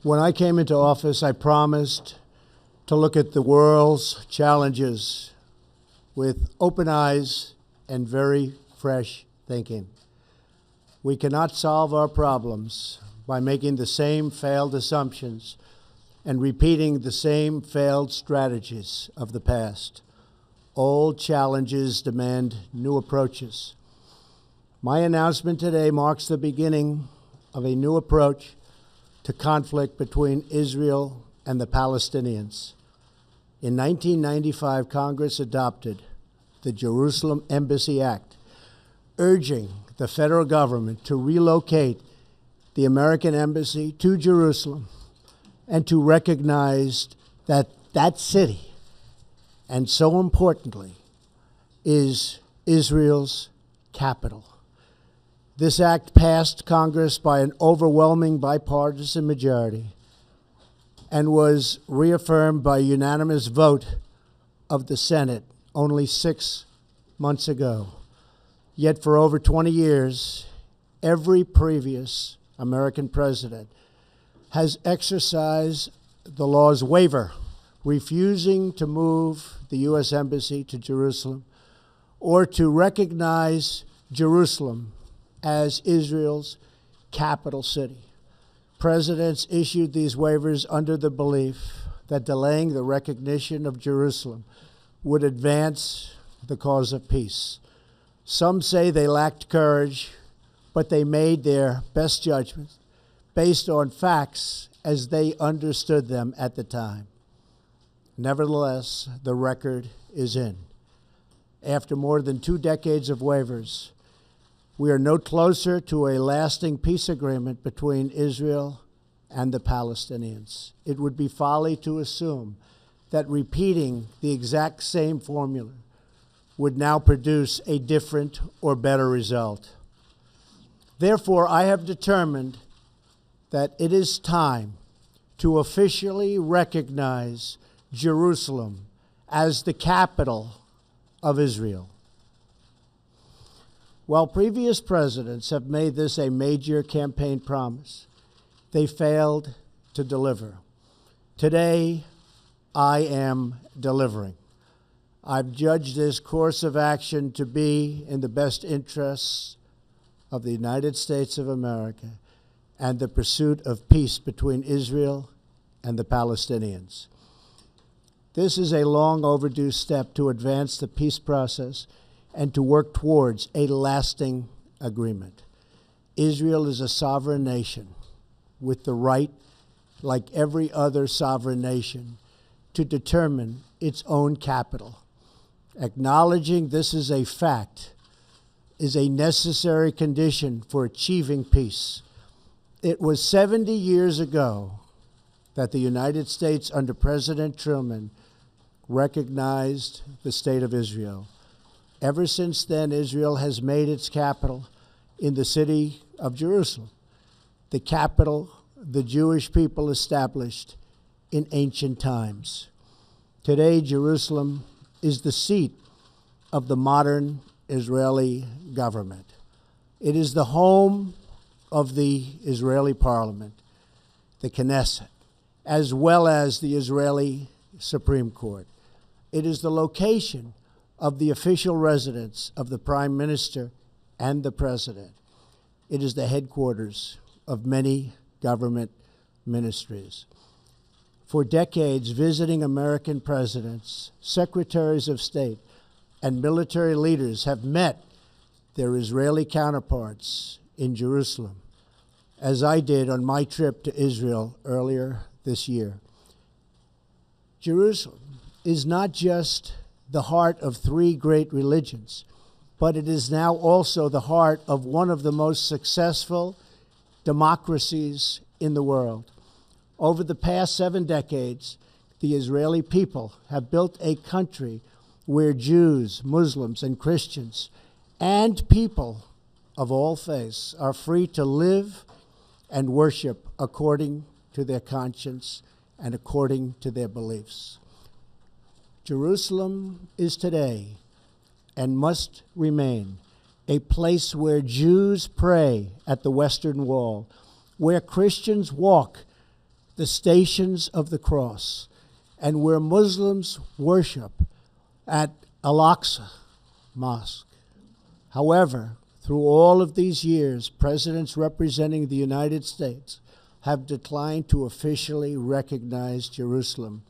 When I came into office, I promised to look at the world's challenges with open eyes and very fresh thinking. We cannot solve our problems by making the same failed assumptions and repeating the same failed strategies of the past. Old challenges demand new approaches. My announcement today marks the beginning of a new approach to conflict between Israel and the Palestinians. In 1995, Congress adopted the Jerusalem Embassy Act, urging the federal government to relocate the American embassy to Jerusalem and to recognize that that city, and so importantly, is Israel's capital. This act passed Congress by an overwhelming bipartisan majority and was reaffirmed by a unanimous vote of the Senate only 6 months ago. Yet for over 20 years, every previous American president has exercised the law's waiver, refusing to move the U.S. Embassy to Jerusalem or to recognize Jerusalem as Israel's capital city. Presidents issued these waivers under the belief that delaying the recognition of Jerusalem would advance the cause of peace. Some say they lacked courage, but they made their best judgments based on facts as they understood them at the time. Nevertheless, the record is in. After more than 2 decades of waivers, we are no closer to a lasting peace agreement between Israel and the Palestinians. It would be folly to assume that repeating the exact same formula would now produce a different or better result. Therefore, I have determined that it is time to officially recognize Jerusalem as the capital of Israel. While previous presidents have made this a major campaign promise, they failed to deliver. Today, I am delivering. I've judged this course of action to be in the best interests of the United States of America and the pursuit of peace between Israel and the Palestinians. This is a long overdue step to advance the peace process and to work towards a lasting agreement. Israel is a sovereign nation with the right, like every other sovereign nation, to determine its own capital. Acknowledging this is a fact is a necessary condition for achieving peace. It was 70 years ago that the United States, under President Truman, recognized the State of Israel. Ever since then, Israel has made its capital in the city of Jerusalem, the capital the Jewish people established in ancient times. Today, Jerusalem is the seat of the modern Israeli government. It is the home of the Israeli parliament, the Knesset, as well as the Israeli Supreme Court. It is the location of the official residence of the Prime Minister and the President. It is the headquarters of many government ministries. For decades, visiting American presidents, secretaries of state, and military leaders have met their Israeli counterparts in Jerusalem, as I did on my trip to Israel earlier this year. Jerusalem is not just the heart of 3 great religions, but it is now also the heart of one of the most successful democracies in the world. Over the past 7 decades, the Israeli people have built a country where Jews, Muslims, and Christians, and people of all faiths are free to live and worship according to their conscience and according to their beliefs. Jerusalem is today and must remain a place where Jews pray at the Western Wall, where Christians walk the Stations of the Cross, and where Muslims worship at Al-Aqsa Mosque. However, through all of these years, presidents representing the United States have declined to officially recognize Jerusalem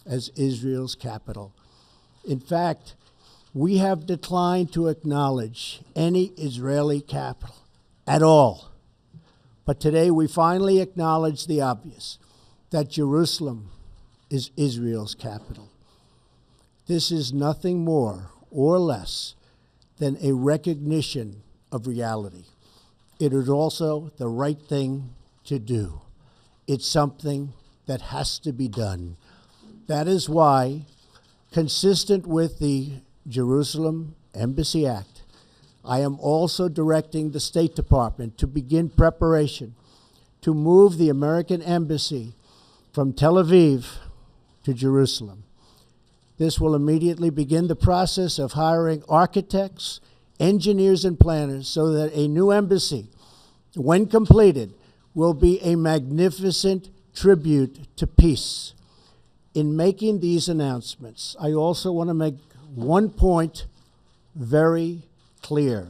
as Israel's capital. In fact, we have declined to acknowledge any Israeli capital at all. But today we finally acknowledge the obvious, that Jerusalem is Israel's capital. This is nothing more or less than a recognition of reality. It is also the right thing to do. It's something that has to be done. That is why, consistent with the Jerusalem Embassy Act, I am also directing the State Department to begin preparation to move the American Embassy from Tel Aviv to Jerusalem. This will immediately begin the process of hiring architects, engineers, and planners so that a new embassy, when completed, will be a magnificent tribute to peace. In making these announcements, I also want to make one point very clear.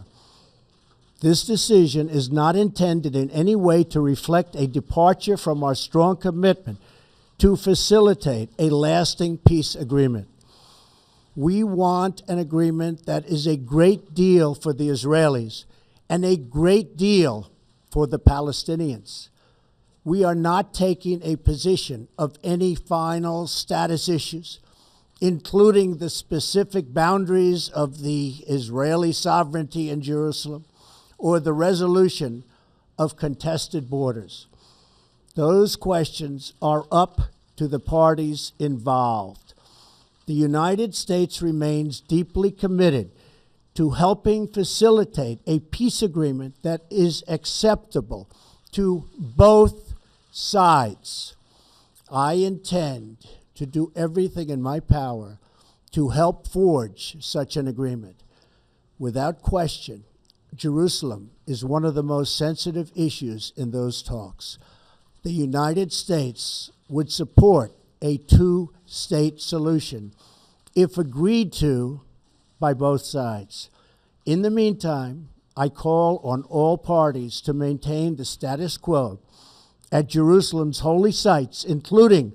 This decision is not intended in any way to reflect a departure from our strong commitment to facilitate a lasting peace agreement. We want an agreement that is a great deal for the Israelis and a great deal for the Palestinians. We are not taking a position of any final status issues, including the specific boundaries of the Israeli sovereignty in Jerusalem or the resolution of contested borders. Those questions are up to the parties involved. The United States remains deeply committed to helping facilitate a peace agreement that is acceptable to both sides. I intend to do everything in my power to help forge such an agreement. Without question, Jerusalem is one of the most sensitive issues in those talks. The United States would support a two-state solution if agreed to by both sides. In the meantime, I call on all parties to maintain the status quo at Jerusalem's holy sites, including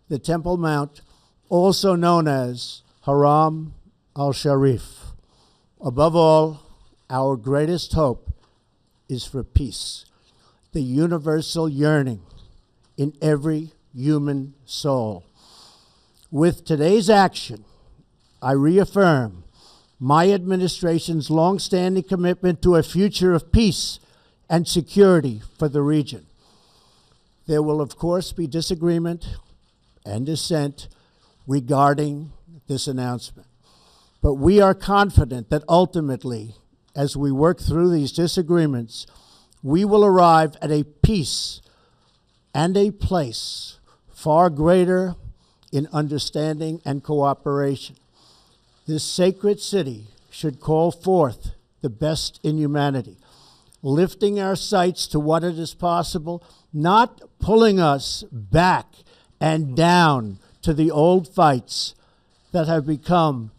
the Temple Mount, also known as Haram al-Sharif. Above all, our greatest hope is for peace, the universal yearning in every human soul. With today's action, I reaffirm my administration's longstanding commitment to a future of peace and security for the region. There will, of course, be disagreement and dissent regarding this announcement. But we are confident that ultimately, as we work through these disagreements, we will arrive at a peace and a place far greater in understanding and cooperation. This sacred city should call forth the best in humanity, lifting our sights to what it is possible, not pulling us back and down to the old fights that have become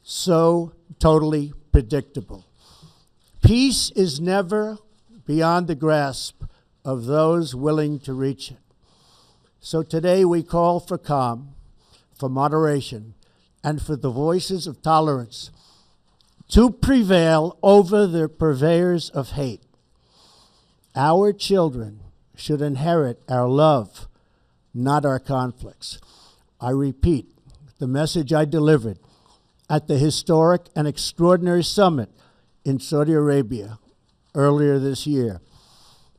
so totally predictable. Peace is never beyond the grasp of those willing to reach it. So today we call for calm, for moderation, and for the voices of tolerance to prevail over the purveyors of hate. Our children should inherit our love, not our conflicts. I repeat the message I delivered at the historic and extraordinary summit in Saudi Arabia earlier this year.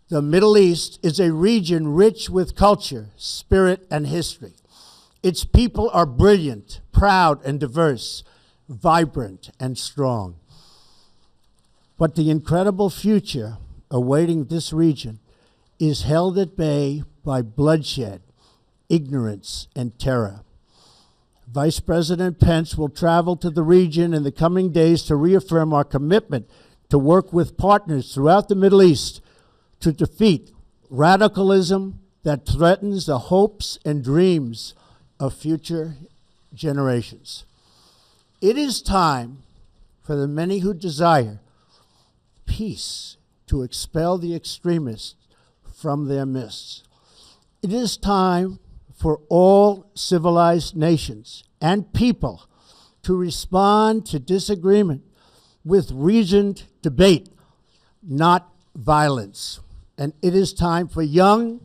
The Middle East is a region rich with culture, spirit, and history. Its people are brilliant, proud, and diverse, vibrant, and strong. But the incredible future awaiting this region is held at bay by bloodshed, ignorance, and terror. Vice President Pence will travel to the region in the coming days to reaffirm our commitment to work with partners throughout the Middle East to defeat radicalism, that threatens the hopes and dreams of future generations. It is time for the many who desire peace to expel the extremists from their midst. It is time for all civilized nations and people to respond to disagreement with reasoned debate, not violence. And it is time for young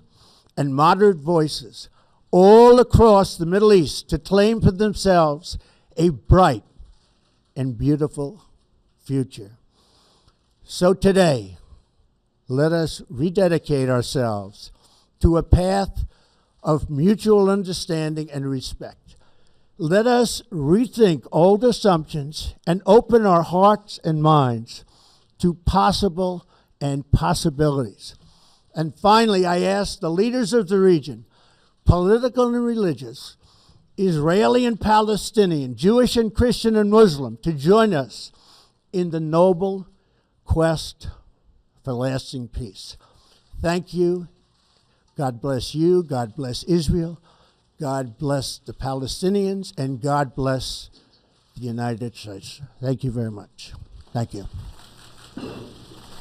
and moderate voices all across the Middle East to claim for themselves a bright and beautiful future. So today, let us rededicate ourselves to a path of mutual understanding and respect. Let us rethink old assumptions and open our hearts and minds to possible and possibilities. And finally, I ask the leaders of the region, political and religious, Israeli and Palestinian, Jewish and Christian and Muslim, to join us in the noble quest for lasting peace. Thank you. God bless you. God bless Israel. God bless the Palestinians. And God bless the United States. Thank you very much. Thank you.